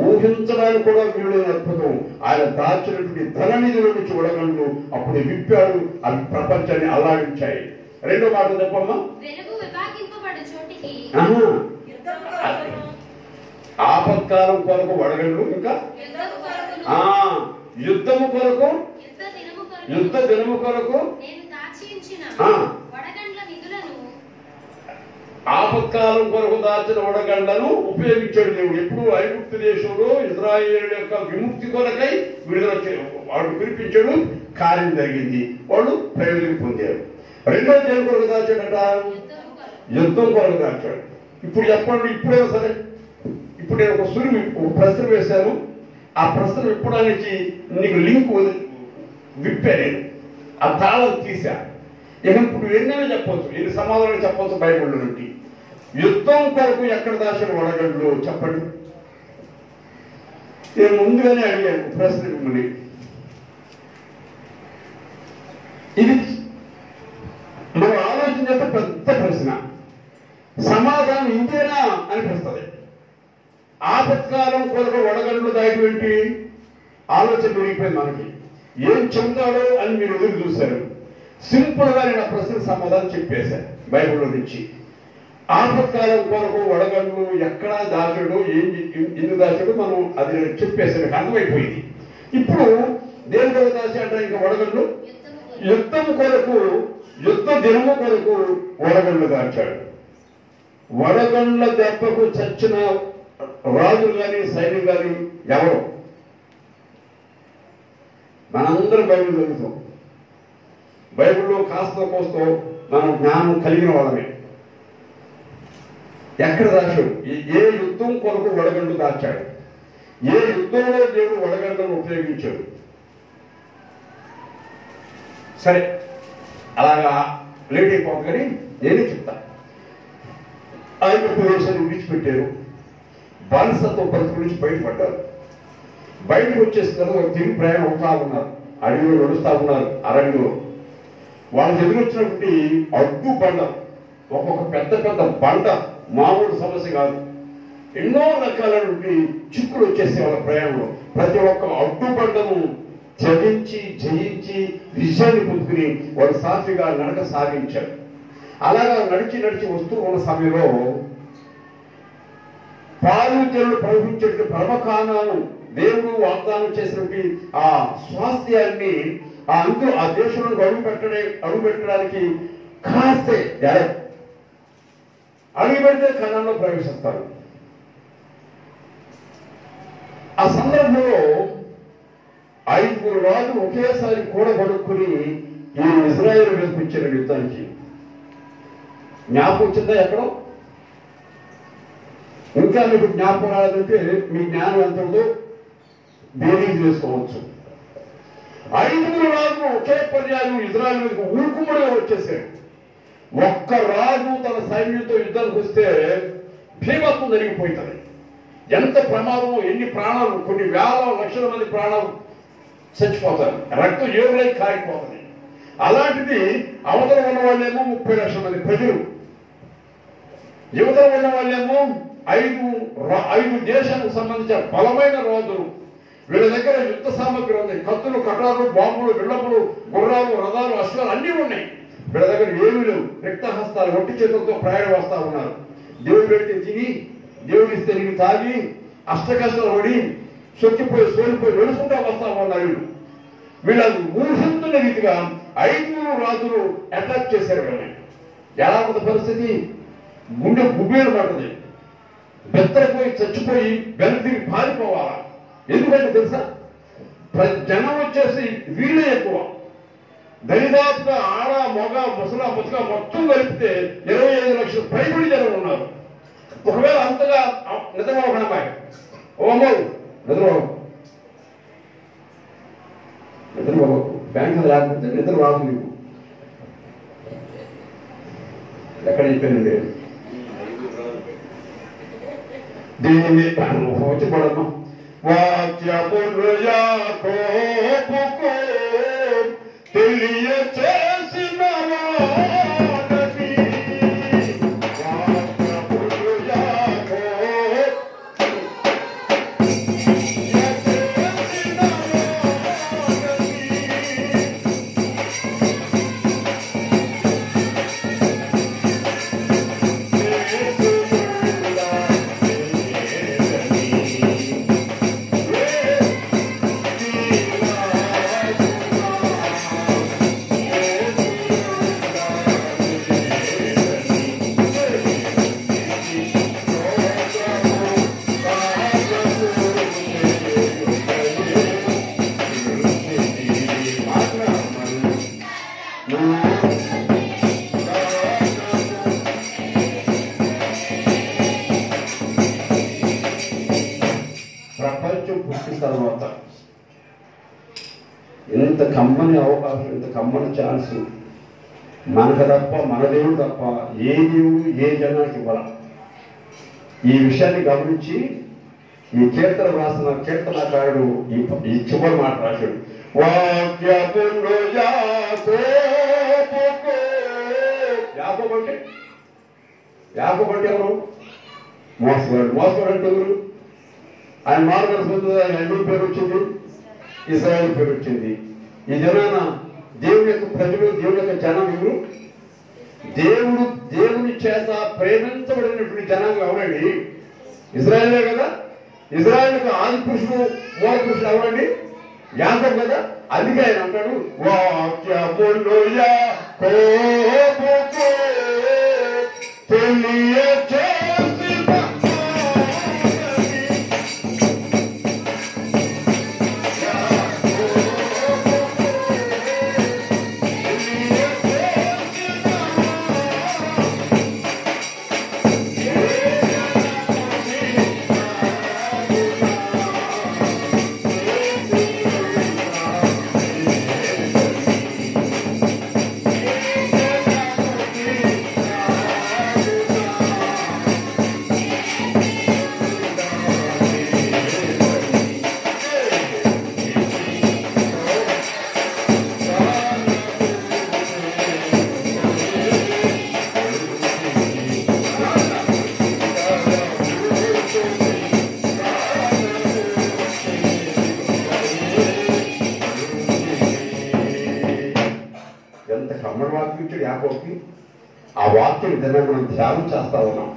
ఊహించడానికి కూడా వీలులేని అద్భుతం. ఆయన దాచినటువంటి ధన నిధుల నుంచి వడగండ్లు అప్పుడు విప్పాడు, అవి ప్రపంచాన్ని అల్లాడించాయి. రెండో మాట చెప్పమ్మా. ఆపత్కాలం కొరకు వడగండ్లు, ఇంకా యుద్ధము కొరకు, యుద్ధ దినము కొరకు ఆపత్కాలం కొరకు దాచిన వడగండ్లను ఉపయోగించాడు దేవుడు. ఎప్పుడు ఐగుప్తు దేశంలో ఇశ్రాయేలు యొక్క విముక్తి కొరకై విడుదల వాడు పిలిపించాడు, కార్యం జరిగింది, వాళ్ళు ప్రయోజనం పొందారు. రెండో దేని కొరకు దాచాడట? యుద్ధం కొరకు దాచాడు. ఇప్పుడు చెప్పండి, ఇప్పుడైనా సరే, ఇప్పుడు నేను ఒక ప్రశ్న వేశాను, ఆ ప్రశ్న విప్పడానికి నీకు లింక్ విప్పా, నేను ఆ తాళం తీసా. ఇక ఇప్పుడు ఎన్నైనా చెప్పవచ్చు, ఎన్ని సమాధానాలు చెప్పవచ్చు బైబిల్ నుండి. యుద్ధం కొరకు ఎక్కడ దాచిన వడగండ్లు చెప్పండి. నేను ముందుగానే అడిగాను ప్రశ్న మిమ్మల్ని. ఇది మనం ఆలోచించేస్తే పెద్ద ప్రశ్న, సమాధానం ఇంతేనా అనిపిస్తుంది. ఆపత్కాలం కొరకు వడగండ్లు దాటి ఆలోచన పెరిగిపోయింది మనకి. ఏం చెబుతాడో అని మీరు ఎదురు చూశారు. సింపుల్ గా నేను ఆ ప్రశ్న సమాధానం చెప్పేశాను బైబిల్లో నుంచి. ఆపత్కాలం కొరకు వడగండ్లు ఎక్కడ దాచాడు, ఎందుకు దాచాడు మనం అది చెప్పేసాడు, అర్థమైపోయింది. ఇప్పుడు దేని కొరకు దాచాడు? ఇంకా వడగండ్లు యుద్ధం కొరకు, యుద్ధ దినము కొరకు వడగండ్లు దాచాడు. వడగండ్ల దెబ్బకు చచ్చిన రాజులు కానీ సైన్యం కానీ ఎవరు? మనందరం బైబిల్ చదువుతాం. బైబిల్లో కాస్త కోస్తో మనం జ్ఞానం కలిగిన వాళ్ళమే. ఎక్కడ దాచాడు? ఏ యుద్ధం కొరకు వడగండ్లు దాచాడు? ఏ యుద్ధంలో దేవుడు వడగండ్లను ఉపయోగించాడు? సరే, అలాగా లేట్ అయిపోతుంది కానీ నేనే చెప్తా. ఐగుప్తు దేశాన్ని విడిచిపెట్టారు, బానిసత్వ పరిస్థితి నుంచి బయటపడ్డారు. బయటకు వచ్చేస్తున్నారు, తిరిగి ప్రయాణం అవుతా ఉన్నారు, అడవిలో నడుస్తూ ఉన్నారు, అరణ్యంలో. వాళ్ళకి ఎదురొచ్చినటువంటి అడ్డు బండ, ఒక్కొక్క పెద్ద పెద్ద బండ మామూలు సమస్య కాదు. ఎన్నో రకాలైనటువంటి చిక్కులు వచ్చేసి వాళ్ళ ప్రయాణంలో. ప్రతి ఒక్క అడ్డు బండను జయించి విజయాన్ని పొందుకుని వాళ్ళు సాఫీగా నడక సాగించారు. అలాగా నడిచి వస్తూ ఉన్న సమయంలో పాలు జనులు ప్రవహించేటువంటి పరమకానాను దేవుడు వాగ్దానం చేసినటువంటి ఆ స్వాస్థ్యాన్ని ఆ దేశంలో అడుగు పెట్టడానికి కాస్తే అడుగు పెడితే కణంలో ప్రవేశిస్తారు. ఆ సందర్భంలో 5 రాజులు ఒకేసారి కూడబడుకుని ఈ ఇజ్రాయేలు మీదకి వచ్చారు యుద్ధానికి. జ్ఞాపకం వచ్చిందా ఎక్కడో? ఇంకా మీకు జ్ఞాపకం రాదంటే మీ జ్ఞానం ఎంత ఉందో బేరీజ్ చేసుకోవచ్చు. 5 రాజులు ఒకే పర్యాయం ఇజ్రాయేల్ మీదకి ఊరుకుమ్మడిగా వచ్చేసారు. ఒక్క రాజు తన సైన్యంతో యుద్ధానికి వస్తే భీమత్వం జరిగిపోతుంది. ఎంత ప్రమాదం, ఎన్ని ప్రాణాలు, కొన్ని వేల లక్షల మంది ప్రాణాలు చచ్చిపోతారు, రక్తం ఏరులై కారిపోతుంది. అలాంటిది అవతల ఉన్న వాళ్ళేమో 30 లక్షల మంది ప్రజలు, యువతల ఉన్న వాళ్ళేమో 5 దేశాలకు సంబంధించిన బలమైన రాజులు. వీళ్ళ దగ్గర యుద్ధ సామగ్రి ఉంది, కత్తులు, కటాలు, బాంబులు, విళ్ళపులు, గుర్రాలు, రథాలు, అశ్వాలు అన్నీ ఉన్నాయి. వీళ్ళ దగ్గర ఏమీ లేవు, రిక్తహస్తాలు, ఒట్టి చేతులతో ప్రయాణం వస్తా ఉన్నారు. దేవుడు పెడితే తిని, దేవుడు ఇస్తే నీకు తాగి, అష్టకష్టాలు పడి, సొక్కిపోయి సోలిపోయి వెలుసుకుంటా వస్తా ఉన్నారు. వీళ్ళకు ఊహిస్తున్న రీతిగా 5 రాజులు అటాక్ చేశారు. వీళ్ళని ఎలా ఉన్న పరిస్థితి? గుండె గుబేలు పడుతుంది, బెత్తరపోయి చచ్చిపోయి వెనక్కి పారిపోవాలా. ఎందుకంటే తెలుసా, జనం వచ్చేసి వీళ్ళే ఎక్కువ. దరిదాపుగా ఆడ, మొగ, ముసల, ముసక మొత్తం కలిపితే 25 లక్షల పైబడి జనం ఉన్నారు. ఒకవేళ అంతగా నిద్రపోకండి అమ్మాయి, ఓ అమ్మాయి నిద్రపోకు, బ్యాంకు లేకపోతే నిద్ర రాదు నీకు. ఎక్కడ చెప్పానండి దీన్ని వచ్చి పడను. వాక్యములు యాకోబుకు తెలియచేసిన వాడని, వాక్యములు యాకోబు ప్రపంచం పుట్టిన తర్వాత ఇంత కమ్మని అవకాశం, ఇంత కమ్మని ఛాన్స్ మనకు తప్ప, మన దేవుడు తప్ప ఏ దేవుడు ఏ జనానికి ఇవ్వాల. ఈ విషయాన్ని గమనించి ఈ కీర్తన రాసిన కీర్తనకారుడు ఈ చివరి మాట రాశాడు. వాక్యములు యాకోబు అంటే ఎవరు? మోసగాడు. మోసగాడు అంటే ఎవరు? ఆయన మార్గదర్శకుడు. ఆయన ఎన్ని పేరు వచ్చింది? ఇశ్రాయేలు పేరు వచ్చింది. ఈ జనాన దేవుని యొక్క ప్రజలు, దేవుని యొక్క జనం ఎవరు? దేవుని చేత ప్రేమించబడినటువంటి జనాంగం ఎవరండి? ఇశ్రాయేలే కదా. ఇశ్రాయేలుకు ఆది పురుషుడు, మూల పురుషుడు ఎవరండి? యాకోబు కదా. అందుకే ఆయన అంటాడు, వాక్యములు యాకోబుకు తెలియచేసిన కమ్మడి వాక్యం ఇచ్చాడు యాకోబుకి. ఆ వాక్యం విధానం మనం ధ్యానం చేస్తా ఉన్నాం.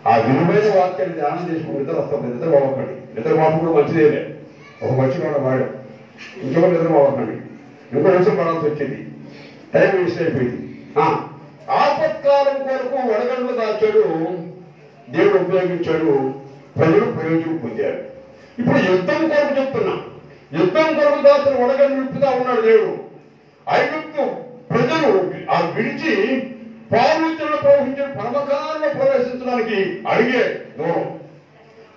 ఆ విలువైన వాక్యాన్ని ధ్యానం చేసుకుని నిద్ర వస్తుంది. నిద్ర పోవకండి. నిద్ర పోవడం కూడా మంచిదేలే. ఒక మంచి కూడా వాడు ఇంకొక నిద్ర పోవకండి. ఇంకో నిమిషం పడాల్సి వచ్చింది. టైం వేస్ట్ అయిపోయింది. ఆపత్కాలం కొరకు వడగండ్లు దాచాడు, దేవుడు ఉపయోగించాడు, ప్రజలు ప్రయోజనం పొందారు. ఇప్పుడు యుద్ధం కొరకు చెప్తున్నా. యుద్ధం కొరకు దాచిన వడగండ్లు విప్పుతా ఉన్నాడు దేవుడు. ఐగుప్తు ప్రజలు ఆ విడిచి పాలుతుల్లో ప్రవహించిన పరమకాలంలో ప్రవేశించడానికి అడిగే దూరం.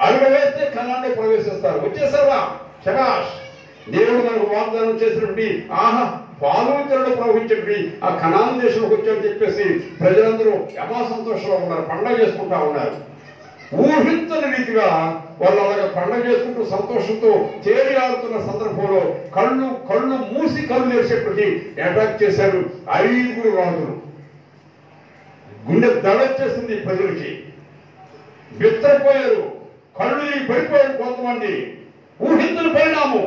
అడుగు వేస్తే కణాన్ని ప్రవేశిస్తారు. వచ్చేసారా? శభాష్. దేవుడు మనకు వాగ్దానం చేసినటువంటి పాలుతుల్లో ప్రవహించేటువంటి ఆ కణాన్ దేశంలోకి వచ్చామని చెప్పేసి ప్రజలందరూ యమా సంతోషంలో ఉన్నారు, పండగ చేసుకుంటా ఉన్నారు. ఊహించని రీతిగా వాళ్ళు అలాగా పండగ చేసుకుంటూ సంతోషంతో తేలి ఆడుతున్న సందర్భంలో కళ్ళు మూసి కళ్ళు తెరిచేప్పటికీ అటాక్ చేశారు 5 రాజులు. గుండె దడొచ్చేసింది ప్రజలకి. బిత్తరపోయారు, కళ్ళు పడిపోయారు కొంతమంది. ఊహించని పరిణామం.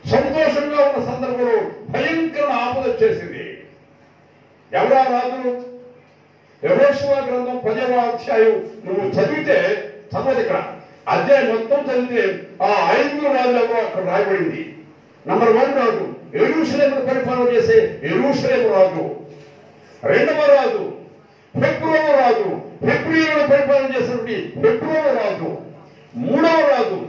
సంతోషంగా ఉన్న సందర్భంలో భయంకర ఆపద వచ్చేసింది. ఎవరా రాజులు? యెహోషువ గ్రంథం 10వ అధ్యాయం నువ్వు చదివితే చదవదు. ఇక్కడ అధ్యాయం మొత్తం చదివితే ఆ 5 రాజులు ఎవరో అక్కడ రాయబడింది. నంబర్ 1 రాజు యెరూషలేమును పరిపాలన చేసే యెరూషలేము రాజు. 2వ రాజు హెబ్రోను రాజు, హెబ్రీయులను పరిపాలన చేసినటువంటి హెబ్రోను రాజు. 3వ రాజు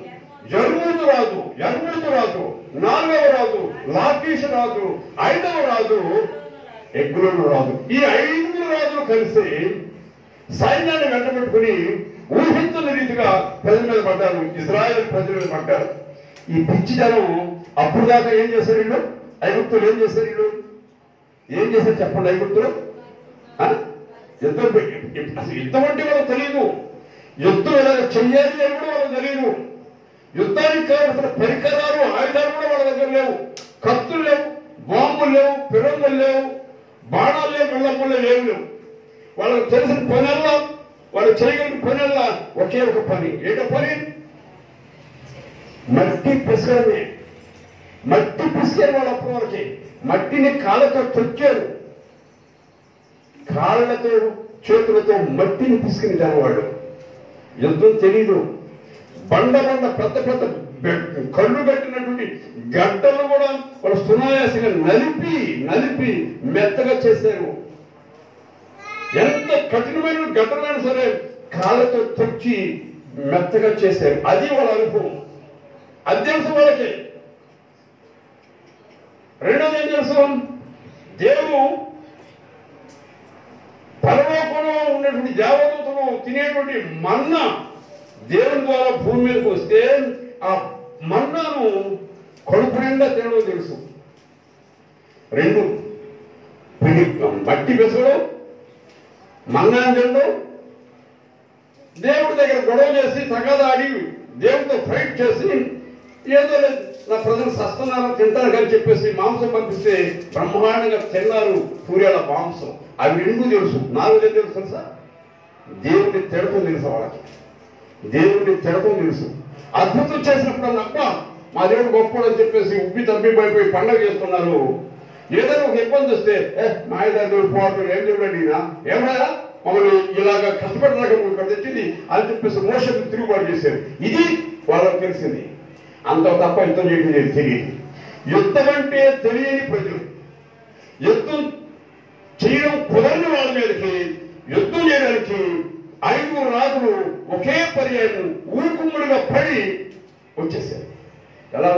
యర్మూతు రాజు, 4వ రాజు లాకీషు రాజు, 5వ రాజు ఎగ్లోను రాజు. ఈ 5 రాజులు కలిసి సైన్యాన్ని వెంటబెట్టుకుని ఊహించని రీతిగా ప్రజల మీద పడ్డారు. ఇజ్రాయెల్ ప్రజల మీద పడ్డారు. ఈ పిచ్చి జనం అప్పుడు దాకా ఏం చేశారు? వీళ్ళు ఐగుప్తులు ఏం చేశారు? చెప్పండి. ఐగుప్తులు యుద్ధం అంటే వాళ్ళకి తెలియదు. యుద్ధం ఎలా చెయ్యాలి అని కూడా వాళ్ళకి తెలియదు. యుద్ధానికి కావాల్సిన పరికరాలు, ఆయుధాలు కూడా వాళ్ళ దగ్గర లేవు. కత్తులు లేవు, బాంబులు లేవు, పిరంగులు లేవు, బాణాలు లేవు, ముళ్ళ లేవు. వాళ్ళకి తెలిసిన పనల్లా, వాళ్ళు చేయగలిగిన పనల్లా ఒకే ఒక పని. ఏంటో పని? మట్టి పిసకడమే. మట్టి పిసికారు వాళ్ళు. అప్పుడు వాళ్ళకి మట్టిని కాళ్ళతో తొక్కారు. కాళ్ళతో చేతులతో మట్టిని పిసికిన వాళ్ళు. యుద్ధం తెలీదు. బండ పెద్ద కళ్ళు కట్టినటువంటి గడ్డలు కూడా వాళ్ళు సునాయాసంగా నలిపి మెత్తగా చేశారు. ఎంత కఠినమైన గడ్డలైనా సరే కాళ్ళతో తొక్కి మెత్తగా చేశారు. అది వాళ్ళ అనుభవం. అది తెలుసు వాళ్ళకి. రెండోది ఏం తెలుసు? దేవుడు పరలోకంలో ఉన్నటువంటి దేవదూతలు తినేటువంటి మన్నా దేవుని ద్వారా భూమి మీదకి వస్తే ఆ మన్నాను కడుపు నిండా తినడం తెలుసు. 2 మట్టి పెసరడం, మన్నాను తినడం. దేవుడి దగ్గర గొడవ చేసి తగాదాడి దేవుడితో ఫైట్ చేసి ఏదో నా ప్రజలు సస్తున్నారని తింటారు అని చెప్పేసి మాంసం పంపిస్తే బ్రహ్మాండంగా తిన్నారు. సూర్యాల మాంసం. అవి 2 తెలుసు. 4 తెలుసు తెలుసా? దేవుడిని తిడతం తెలుసు వాళ్ళకి. దేవుడిని తిడతం తెలుసు. అద్భుతం చేసినప్పుడు అప్ప మా దేవుడు గొప్పడు అని చెప్పేసి ఉబ్బి తబ్బిపోయిపోయి పండగ చేస్తున్నారు. ఏదైనా ఒక ఇబ్బంది వస్తే మాయదారి పోవడం ఏం చూడండి, ఏమైనా మమ్మల్ని ఇలాగా కష్టపడలేక ఇక్కడ తెచ్చింది అని చెప్పేసి మోషన్ తిరుగుబాటు చేశారు. ఇది వాళ్ళకి తెలిసింది. అంత తప్ప యుద్ధం చేయడం తెలియదు. యుద్ధం అంటే తెలియని ప్రజలు. యుద్ధం చేయడం కుదరని వాళ్ళ మీదకి యుద్ధం చేయడానికి 5 రాజులు ఒకే పర్యాయం ఊరుకుమ్ముడిగా పడి వచ్చేసారు. ఎలా